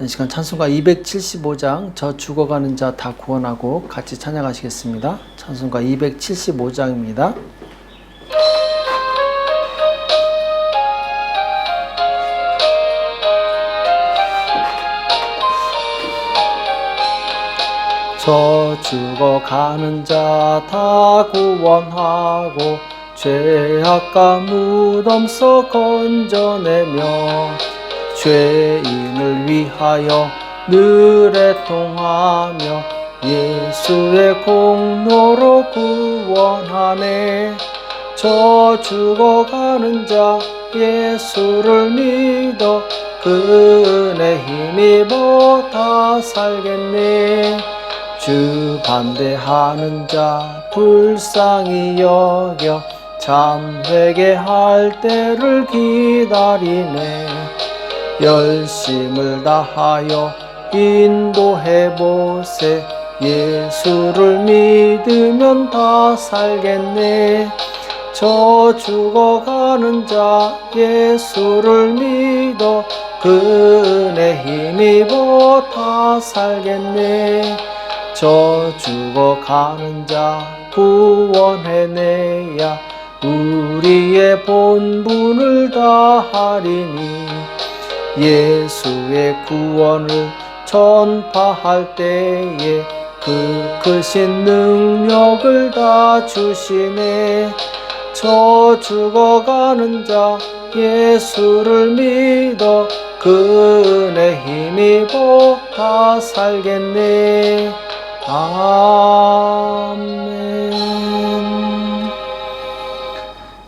이 시간 찬송가 275장 저 죽어가는 자 다 구원하고 같이 찬양하시겠습니다. 찬송가 275장입니다. 저 죽어가는 자 다 구원하고 죄악과 무덤서 건져내며 죄인을 위하여 늘 애통하며 예수의 공로로 구원하네. 저 죽어가는 자 예수를 믿어 그 은혜 힘입어 다 살겠네. 주 반대하는 자 불쌍히 여겨 참 회개할 때를 기다리네. 열심을 다하여 인도해보세. 예수를 믿으면 다 살겠네. 저 죽어가는 자 예수를 믿어 그 은혜 힘입어 다 살겠네. 저 죽어가는 자 구원해내야 우리의 본분을 다하리니. 예수의 구원을 전파할 때에 그 크신 능력을 다 주시네. 저 죽어가는 자 예수를 믿어 그 은혜 힘입어 다 살겠네. 아멘.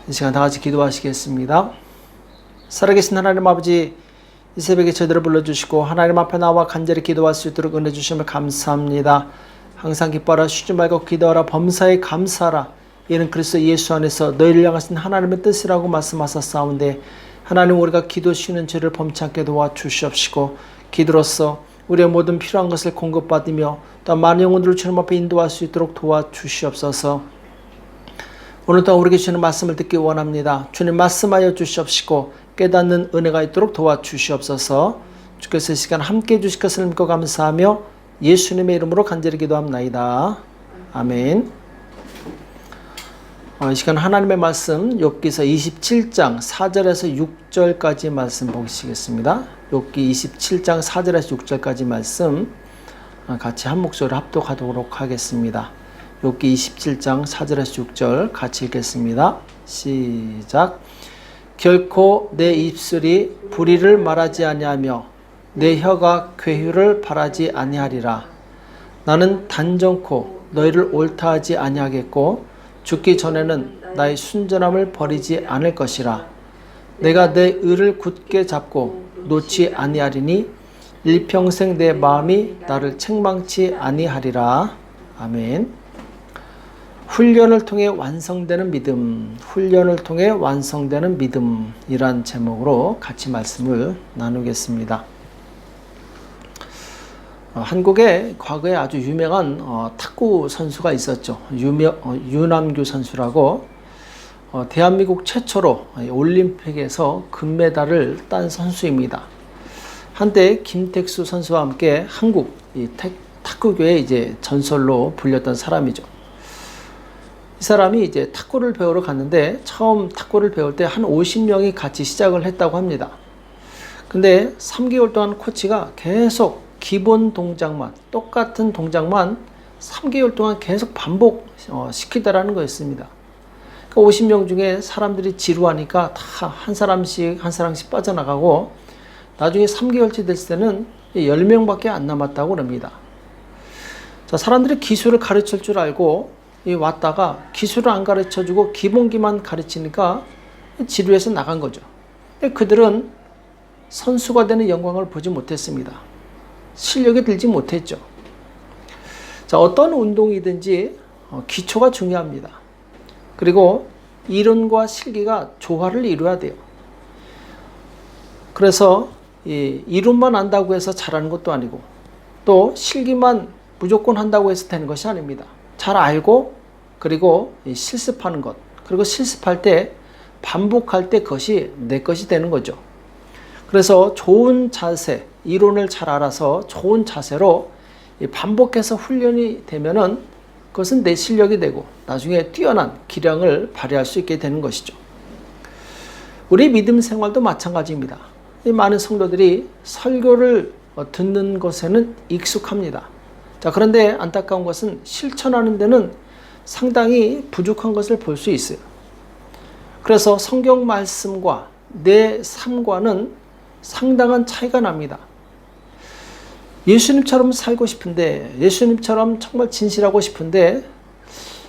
이 시간 다 같이 기도하시겠습니다. 살아계신 하나님 아버지, 이 새벽에 저희들을 불러주시고 하나님 앞에 나와 간절히 기도할 수 있도록 은혜 주심을 감사합니다. 항상 기뻐하라, 쉬지 말고 기도하라, 범사에 감사하라. 이는 그리스도 예수 안에서 너희를 향하신 하나님의 뜻이라고 말씀하셨사온데, 하나님 우리가 기도 쉬는 죄를 범치 않게 도와주시옵시고 기도로서 우리의 모든 필요한 것을 공급받으며 또 많은 영혼들을 주님 앞에 인도할 수 있도록 도와주시옵소서. 오늘 또한 우리에게 주시는 말씀을 듣기 원합니다. 주님 말씀하여 주시옵시고 깨닫는 은혜가 있도록 도와주시옵소서. 주께서 이 시간 함께해 주실 것을 믿고 감사하며 예수님의 이름으로 간절히 기도합나이다. 아멘. 이 시간 하나님의 말씀 욥기서 27장 4절에서 6절까지 말씀 보시겠습니다. 욥기 27장 4절에서 6절까지 말씀 같이 한 목소리로 합독하도록 하겠습니다. 욥기 27장 4절에서 6절 같이 읽겠습니다. 시작. 결코 내 입술이 불의를 말하지 아니하며 내 혀가 괴유를 바라지 아니하리라. 나는 단정코 너희를 옳다하지 아니하겠고 죽기 전에는 나의 순전함을 버리지 않을 것이라. 내가 내 의를 굳게 잡고 놓지 아니하리니 일평생 내 마음이 나를 책망치 아니하리라. 아멘. 훈련을 통해 완성되는 믿음, 훈련을 통해 완성되는 믿음이란 제목으로 같이 말씀을 나누겠습니다. 한국에 과거에 아주 유명한 탁구 선수가 있었죠. 유남규 선수라고 대한민국 최초로 올림픽에서 금메달을 딴 선수입니다. 한때 김택수 선수와 함께 한국 탁구계의 이제 전설로 불렸던 사람이죠. 이 사람이 이제 탁구를 배우러 갔는데 처음 탁구를 배울 때 한 50명이 같이 시작을 했다고 합니다. 근데 3개월 동안 코치가 계속 기본 동작만, 똑같은 동작만 3개월 동안 계속 반복 시키다라는 거였습니다. 그러니까 50명 중에 사람들이 지루하니까 다 한 사람씩 빠져나가고 나중에 3개월째 됐을 때는 10명밖에 안 남았다고 합니다. 자, 사람들이 기술을 가르칠 줄 알고 왔다가 기술을 안 가르쳐주고 기본기만 가르치니까 지루해서 나간 거죠. 근데 그들은 선수가 되는 영광을 보지 못했습니다. 실력이 들지 못했죠. 자, 어떤 운동이든지 기초가 중요합니다. 그리고 이론과 실기가 조화를 이루어야 돼요. 그래서 이론만 안다고 해서 잘하는 것도 아니고 또 실기만 무조건 한다고 해서 되는 것이 아닙니다. 잘 알고 그리고 실습하는 것, 그리고 실습할 때 반복할 때 그것이 내 것이 되는 거죠. 그래서 좋은 자세, 이론을 잘 알아서 좋은 자세로 반복해서 훈련이 되면은 그것은 내 실력이 되고 나중에 뛰어난 기량을 발휘할 수 있게 되는 것이죠. 우리 믿음 생활도 마찬가지입니다. 많은 성도들이 설교를 듣는 것에는 익숙합니다. 자, 그런데 안타까운 것은 실천하는 데는 상당히 부족한 것을 볼 수 있어요. 그래서 성경 말씀과 내 삶과는 상당한 차이가 납니다. 예수님처럼 살고 싶은데, 예수님처럼 정말 진실하고 싶은데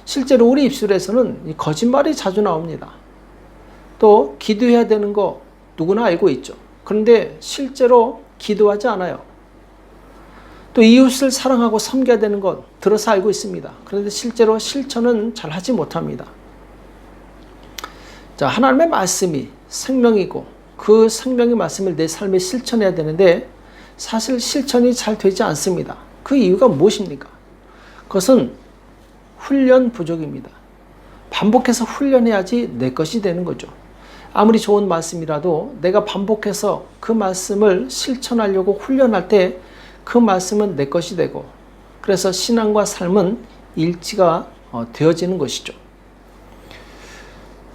실제로 우리 입술에서는 거짓말이 자주 나옵니다. 또 기도해야 되는 거 누구나 알고 있죠. 그런데 실제로 기도하지 않아요. 또 이웃을 사랑하고 섬겨야 되는 것 들어서 알고 있습니다. 그런데 실제로 실천은 잘 하지 못합니다. 자, 하나님의 말씀이 생명이고 그 생명의 말씀을 내 삶에 실천해야 되는데 사실 실천이 잘 되지 않습니다. 그 이유가 무엇입니까? 그것은 훈련 부족입니다. 반복해서 훈련해야지 내 것이 되는 거죠. 아무리 좋은 말씀이라도 내가 반복해서 그 말씀을 실천하려고 훈련할 때 그 말씀은 내 것이 되고, 그래서 신앙과 삶은 일치가 되어지는 것이죠.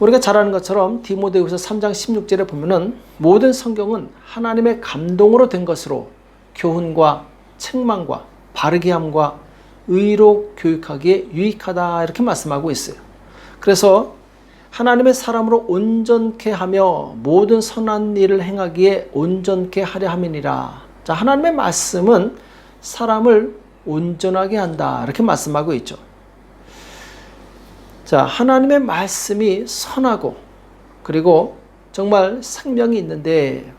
우리가 잘 아는 것처럼 디모데후서 3장 16절에 보면은 모든 성경은 하나님의 감동으로 된 것으로 교훈과 책망과 바르게 함과 의로 교육하기에 유익하다, 이렇게 말씀하고 있어요. 그래서 하나님의 사람으로 온전케 하며 모든 선한 일을 행하기에 온전케 하려 함이니라. 자, 하나님의 말씀은 사람을 온전하게 한다, 이렇게 말씀하고 있죠. 자, 하나님의 말씀이 선하고 그리고 정말 생명이 있는데,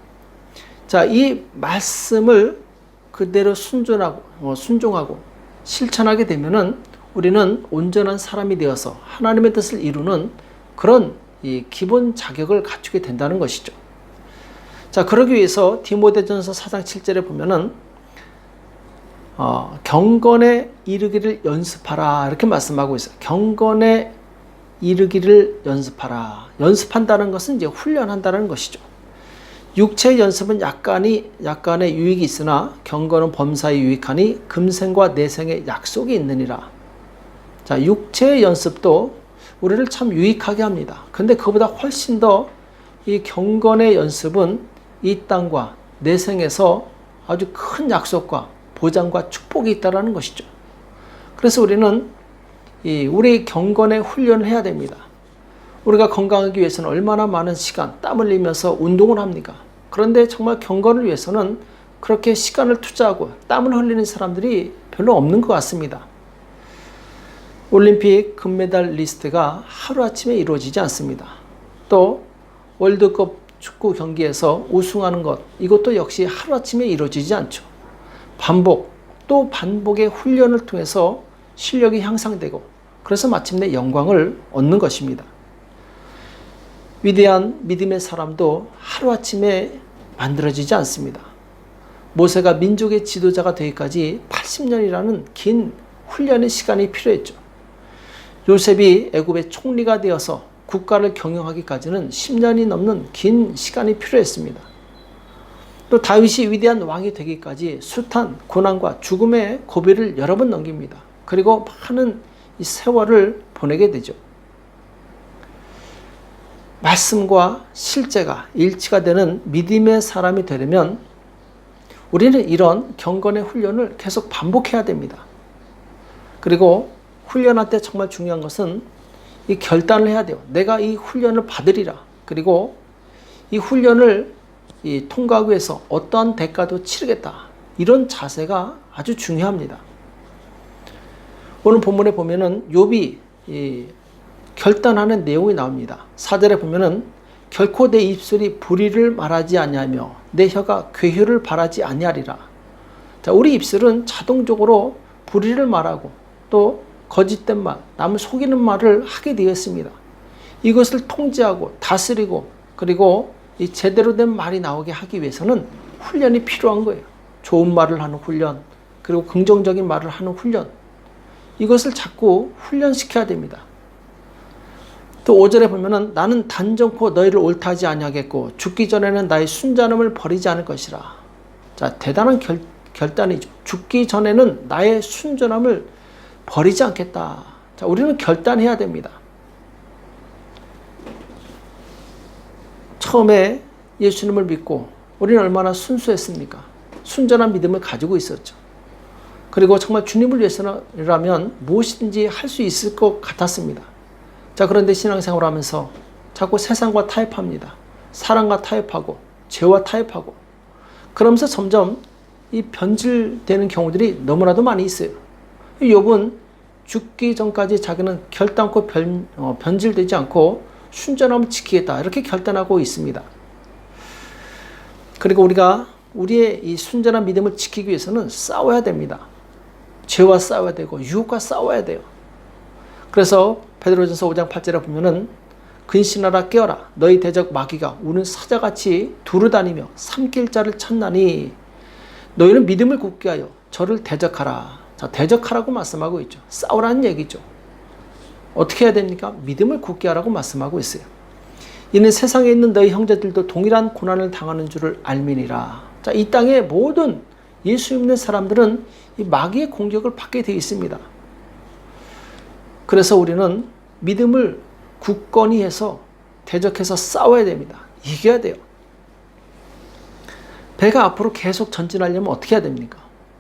자, 이 말씀을 그대로 순종하고 실천하게 되면은 우리는 온전한 사람이 되어서 하나님의 뜻을 이루는 그런 이 기본 자격을 갖추게 된다는 것이죠. 자, 그러기 위해서 디모데전서 4장 7절에 보면은 경건에 이르기를 연습하라, 이렇게 말씀하고 있어요. 경건에 이르기를 연습하라. 연습한다는 것은 이제 훈련한다는 것이죠. 육체의 연습은 약간의 유익이 있으나 경건은 범사에 유익하니 금생과 내생의 약속이 있느니라. 자, 육체의 연습도 우리를 참 유익하게 합니다. 근데 그보다 훨씬 더 이 경건의 연습은 이 땅과 내생에서 아주 큰 약속과 보장과 축복이 있다는 것이죠. 그래서 우리는 우리 경건의 훈련을 해야 됩니다. 우리가 건강하기 위해서는 얼마나 많은 시간, 땀 흘리면서 운동을 합니까? 그런데 정말 경건을 위해서는 그렇게 시간을 투자하고 땀을 흘리는 사람들이 별로 없는 것 같습니다. 올림픽 금메달 리스트가 하루아침에 이루어지지 않습니다. 또 월드컵 축구 경기에서 우승하는 것, 이것도 역시 하루아침에 이루어지지 않죠. 반복, 또 반복의 훈련을 통해서 실력이 향상되고 그래서 마침내 영광을 얻는 것입니다. 위대한 믿음의 사람도 하루아침에 만들어지지 않습니다. 모세가 민족의 지도자가 되기까지 80년이라는 긴 훈련의 시간이 필요했죠. 요셉이 애굽의 총리가 되어서 국가를 경영하기까지는 10년이 넘는 긴 시간이 필요했습니다. 또 다윗이 위대한 왕이 되기까지 숱한 고난과 죽음의 고비를 여러 번 넘깁니다. 그리고 많은 이 세월을 보내게 되죠. 말씀과 실제가 일치가 되는 믿음의 사람이 되려면 우리는 이런 경건의 훈련을 계속 반복해야 됩니다. 그리고 훈련할 때 정말 중요한 것은 이 결단을 해야 돼요. 내가 이 훈련을 받으리라. 그리고 이 훈련을 통과하기 위해서 어떠한 대가도 치르겠다. 이런 자세가 아주 중요합니다. 오늘 본문에 보면은 욥이 결단하는 내용이 나옵니다. 4절에 보면은 결코 내 입술이 불의를 말하지 아니하며 내 혀가 괴효를 바라지 아니하리라. 자, 우리 입술은 자동적으로 불의를 말하고 또 거짓된 말, 남을 속이는 말을 하게 되었습니다. 이것을 통제하고 다스리고 그리고 이 제대로 된 말이 나오게 하기 위해서는 훈련이 필요한 거예요. 좋은 말을 하는 훈련, 그리고 긍정적인 말을 하는 훈련, 이것을 자꾸 훈련시켜야 됩니다. 또 5절에 보면은 나는 단정코 너희를 옳다하지 아니하겠고 죽기 전에는 나의 순전함을 버리지 않을 것이라. 자, 대단한 결단이죠. 죽기 전에는 나의 순전함을 버리지 않겠다. 자, 우리는 결단해야 됩니다. 처음에 예수님을 믿고 우리는 얼마나 순수했습니까? 순전한 믿음을 가지고 있었죠. 그리고 정말 주님을 위해서라면 무엇이든지 할 수 있을 것 같았습니다. 자, 그런데 신앙생활을 하면서 자꾸 세상과 타협합니다. 사랑과 타협하고 죄와 타협하고 그러면서 점점 이 변질되는 경우들이 너무나도 많이 있어요. 욥은 죽기 전까지 자기는 결단코 변질되지 않고 순전함을 지키겠다 이렇게 결단하고 있습니다. 그리고 우리가 우리의 이 순전한 믿음을 지키기 위해서는 싸워야 됩니다. 죄와 싸워야 되고 유혹과 싸워야 돼요. 그래서 베드로전서 5장 8절에 보면은 근신하라 깨어라 너희 대적 마귀가 우는 사자같이 두루다니며 삼킬 자를 찾나니 너희는 믿음을 굳게 하여 저를 대적하라. 자, 대적하라고 말씀하고 있죠. 싸우라는 얘기죠. 어떻게 해야 됩니까? 믿음을 굳게 하라고 말씀하고 있어요. 이는 세상에 있는 너희 형제들도 동일한 고난을 당하는 줄을 알미니라. 자, 이 땅의 모든 예수 믿는 사람들은 이 마귀의 공격을 받게 되어 있습니다. 그래서 우리는 믿음을 굳건히 해서 대적해서 싸워야 됩니다. 이겨야 돼요. 배가 앞으로 계속 전진하려면 어떻게 해야 됩니까?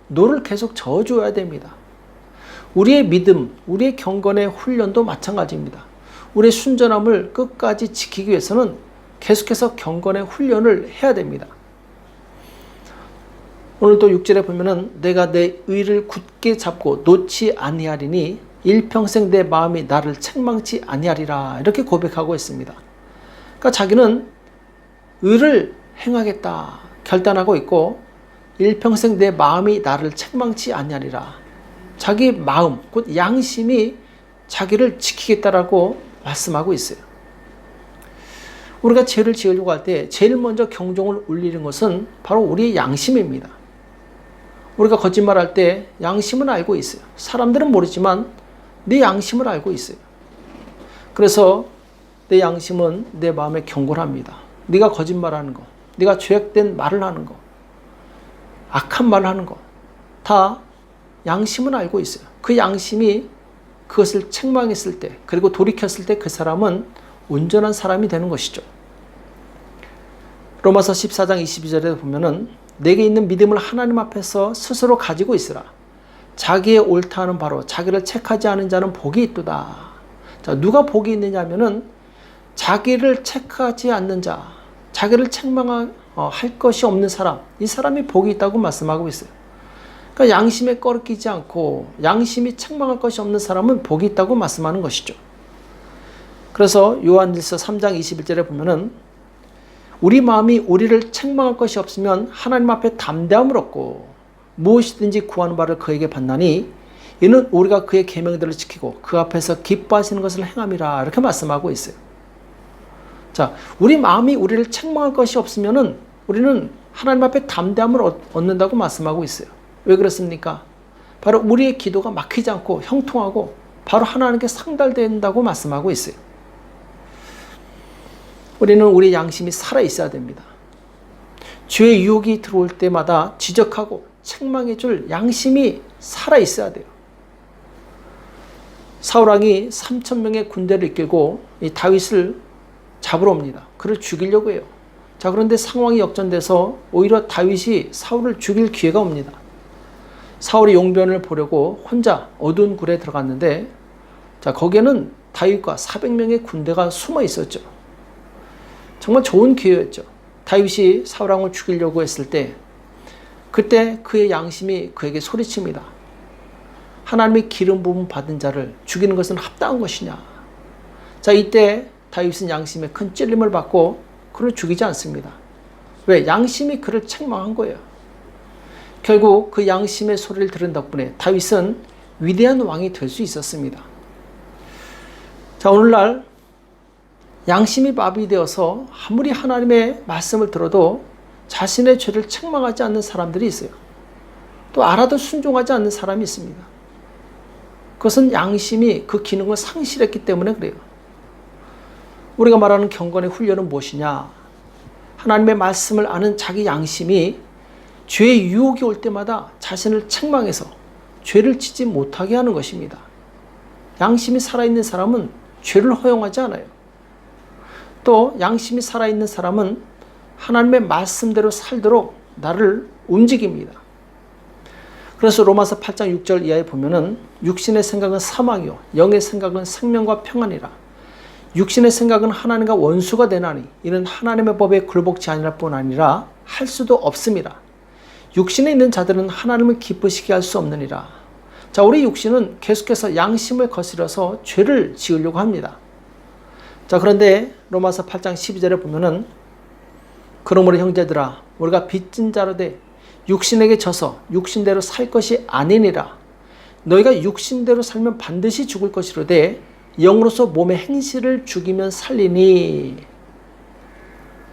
노를 계속 저어줘야 됩니다. 우리의 믿음, 우리의 경건의 훈련도 마찬가지입니다. 우리의 순전함을 끝까지 지키기 위해서는 계속해서 경건의 훈련을 해야 됩니다. 오늘 또 6절에 보면은 내가 내 의를 굳게 잡고 놓지 아니하리니 일평생 내 마음이 나를 책망치 아니하리라 이렇게 고백하고 있습니다. 그러니까 자기는 의를 행하겠다 결단하고 있고 일평생 내 마음이 나를 책망치 아니하리라. 자기 마음, 곧 양심이 자기를 지키겠다라고 말씀하고 있어요. 우리가 죄를 지으려고 할 때 제일 먼저 경종을 울리는 것은 바로 우리의 양심입니다. 우리가 거짓말할 때 양심은 알고 있어요. 사람들은 모르지만 내 양심을 알고 있어요. 그래서 내 양심은 내 마음에 경고를 합니다. 네가 거짓말하는 거, 네가 죄악된 말을 하는 거, 악한 말을 하는 거 다 양심은 알고 있어요. 그 양심이 그것을 책망했을 때 그리고 돌이켰을 때 그 사람은 온전한 사람이 되는 것이죠. 로마서 14장 22절에 보면은 내게 있는 믿음을 하나님 앞에서 스스로 가지고 있으라. 자기의 옳다 하는 바로 자기를 책하지 않은 자는 복이 있도다. 자, 누가 복이 있느냐 하면은 자기를 책하지 않는 자, 자기를 책망할 것이 없는 사람, 이 사람이 복이 있다고 말씀하고 있어요. 그러니까 양심에 꺼리끼지 않고 양심이 책망할 것이 없는 사람은 복이 있다고 말씀하는 것이죠. 그래서 요한일서 3장 21절에 보면은 우리 마음이 우리를 책망할 것이 없으면 하나님 앞에 담대함을 얻고 무엇이든지 구하는 바를 그에게 받나니 이는 우리가 그의 계명들을 지키고 그 앞에서 기뻐하시는 것을 행함이라 이렇게 말씀하고 있어요. 자, 우리 마음이 우리를 책망할 것이 없으면은 우리는 하나님 앞에 담대함을 얻는다고 말씀하고 있어요. 왜 그렇습니까? 바로 우리의 기도가 막히지 않고 형통하고 바로 하나님께 상달된다고 말씀하고 있어요. 우리는 우리 양심이 살아있어야 됩니다. 죄의 유혹이 들어올 때마다 지적하고 책망해 줄 양심이 살아있어야 돼요. 사울왕이 3,000명의 군대를 이끌고 이 다윗을 잡으러 옵니다. 그를 죽이려고 해요. 자, 그런데 상황이 역전돼서 오히려 다윗이 사울을 죽일 기회가 옵니다. 사울이 용변을 보려고 혼자 어두운 굴에 들어갔는데 자, 거기에는 다윗과 400명의 군대가 숨어 있었죠. 정말 좋은 기회였죠. 다윗이 사울왕을 죽이려고 했을 때 그때 그의 양심이 그에게 소리칩니다. 하나님의 기름 부음 받은 자를 죽이는 것은 합당한 것이냐. 자, 이때 다윗은 양심에 큰 찔림을 받고 그를 죽이지 않습니다. 왜? 양심이 그를 책망한 거예요. 결국 그 양심의 소리를 들은 덕분에 다윗은 위대한 왕이 될 수 있었습니다. 자, 오늘날 양심이 마비되어서 아무리 하나님의 말씀을 들어도 자신의 죄를 책망하지 않는 사람들이 있어요. 또 알아도 순종하지 않는 사람이 있습니다. 그것은 양심이 그 기능을 상실했기 때문에 그래요. 우리가 말하는 경건의 훈련은 무엇이냐? 하나님의 말씀을 아는 자기 양심이 죄의 유혹이 올 때마다 자신을 책망해서 죄를 짓지 못하게 하는 것입니다. 양심이 살아있는 사람은 죄를 허용하지 않아요. 또 양심이 살아있는 사람은 하나님의 말씀대로 살도록 나를 움직입니다. 그래서 로마서 8장 6절 이하에 보면은 육신의 생각은 사망이요 영의 생각은 생명과 평안이라. 육신의 생각은 하나님과 원수가 되나니 이는 하나님의 법에 굴복지 아니할 뿐 아니라 할 수도 없습니다. 육신에 있는 자들은 하나님을 기쁘시게 할 수 없느니라. 자, 우리 육신은 계속해서 양심을 거스려서 죄를 지으려고 합니다. 자, 그런데 로마서 8장 12절에 보면은 그러므로 형제들아 우리가 빚진 자로 돼 육신에게 져서 육신대로 살 것이 아니니라. 너희가 육신대로 살면 반드시 죽을 것이로되 영으로서 몸의 행실을 죽이면 살리니.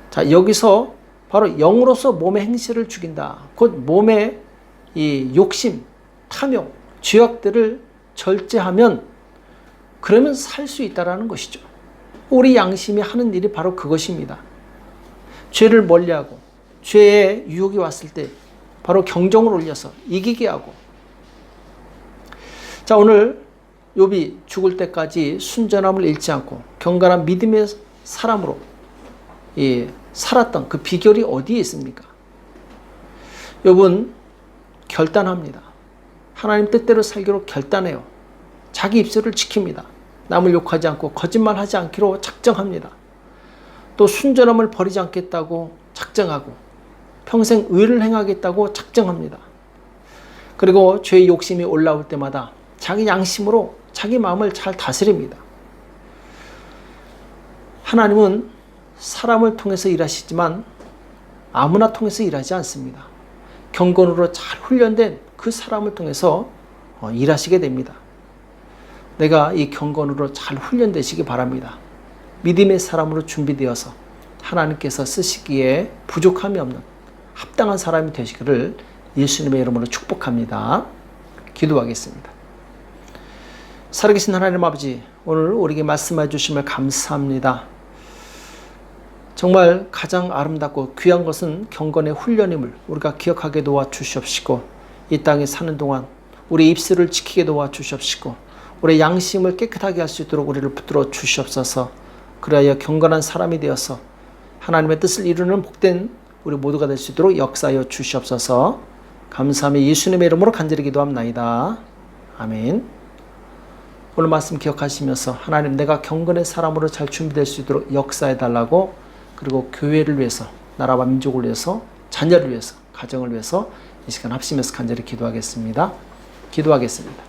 자, 여기서 바로 영으로서 몸의 행실을 죽인다. 곧 몸의 이 욕심, 탐욕, 죄악들을 절제하면 그러면 살 수 있다라는 것이죠. 우리 양심이 하는 일이 바로 그것입니다. 죄를 멀리하고 죄의 유혹이 왔을 때 바로 경종을 울려서 이기게 하고. 자, 오늘 욥이 죽을 때까지 순전함을 잃지 않고 경건한 믿음의 사람으로 살았던 그 비결이 어디에 있습니까? 욥은 결단합니다. 하나님 뜻대로 살기로 결단해요. 자기 입술을 지킵니다. 남을 욕하지 않고 거짓말하지 않기로 작정합니다. 또 순전함을 버리지 않겠다고 작정하고 평생 의를 행하겠다고 작정합니다. 그리고 죄의 욕심이 올라올 때마다 자기 양심으로 자기 마음을 잘 다스립니다. 하나님은 사람을 통해서 일하시지만 아무나 통해서 일하지 않습니다. 경건으로 잘 훈련된 그 사람을 통해서 일하시게 됩니다. 내가 이 경건으로 잘 훈련되시기 바랍니다. 믿음의 사람으로 준비되어서 하나님께서 쓰시기에 부족함이 없는 합당한 사람이 되시기를 예수님의 이름으로 축복합니다. 기도하겠습니다. 살아계신 하나님 아버지, 오늘 우리에게 말씀해 주심을 감사합니다. 정말 가장 아름답고 귀한 것은 경건의 훈련임을 우리가 기억하게 도와주시옵시고, 이 땅에 사는 동안 우리 입술을 지키게 도와주시옵시고, 우리 양심을 깨끗하게 할 수 있도록 우리를 붙들어 주시옵소서. 그리하여 경건한 사람이 되어서 하나님의 뜻을 이루는 복된 우리 모두가 될 수 있도록 역사하여 주시옵소서. 감사하며 예수님의 이름으로 간절히 기도합나이다. 아멘. 오늘 말씀 기억하시면서 하나님, 내가 경건의 사람으로 잘 준비될 수 있도록 역사해달라고, 그리고 교회를 위해서, 나라와 민족을 위해서, 자녀를 위해서, 가정을 위해서 이 시간 합심해서 간절히 기도하겠습니다. 기도하겠습니다.